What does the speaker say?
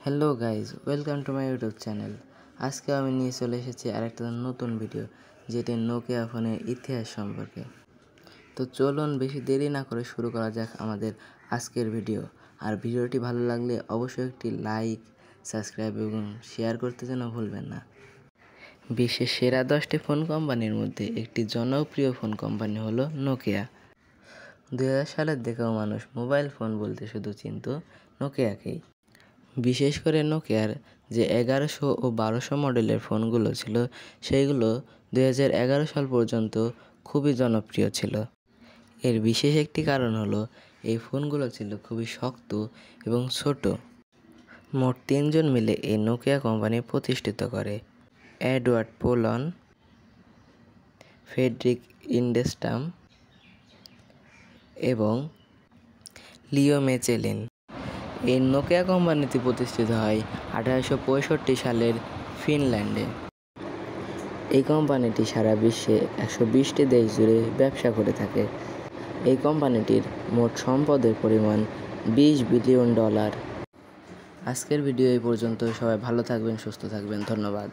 Hello guys, welcome to my YouTube channel. আজকে আমি নিয়ে চলে এসেছি আরেকটা নতুন ভিডিও, যেটি নোকিয়া ফোনের ইতিহাস সম্পর্কে। তো চলুন বেশি দেরি না করে শুরু করা যাক আমাদের আজকের ভিডিও। আর ভিডিওটি ভালো লাগলে অবশ্যই একটি লাইক, সাবস্ক্রাইব এবং শেয়ার করতে যেন ভুলবেন না। বিশ্বের সেরা 10টি ফোন কোম্পানির মধ্যে একটি জনপ্রিয় ফোন কোম্পানি হলো নোকিয়া। 2000 সালের দিকেও মানুষ মোবাইল ফোন বলতে শুধু চিনত নোকিয়াকেই। বিশেষ করে নোকিয়ার যে 1100 ও 1200 মডেলের ফোনগুলো ছিল, সেইগুলো 2011 সাল পর্যন্ত খুবই জনপ্রিয় ছিল। এর বিশেষ একটি কারণ হলো এই ফোনগুলো ছিল খুবই শক্ত এবং ছোট। মোট 3 জন মিলে এই নোকিয়া কোম্পানি প্রতিষ্ঠিত করে: এডওয়ার্ড পোলন, ফ্রেডরিক ইন্ডেস্টাম এবং লিও মেচেলিন। এই নোকিয়া কোম্পানিটি প্রতিষ্ঠিত হয় 1865 সালের ফিনল্যান্ডে। এই কোম্পানিটি সারা বিশ্বে 120টি দেশ জুড়ে ব্যবসা করে থাকে। এই কোম্পানিটির মোট সম্পদের পরিমাণ $20 বিলিয়ন। আজকের ভিডিও এই পর্যন্ত। সবাই ভালো থাকবেন, সুস্থ থাকবেন। ধন্যবাদ।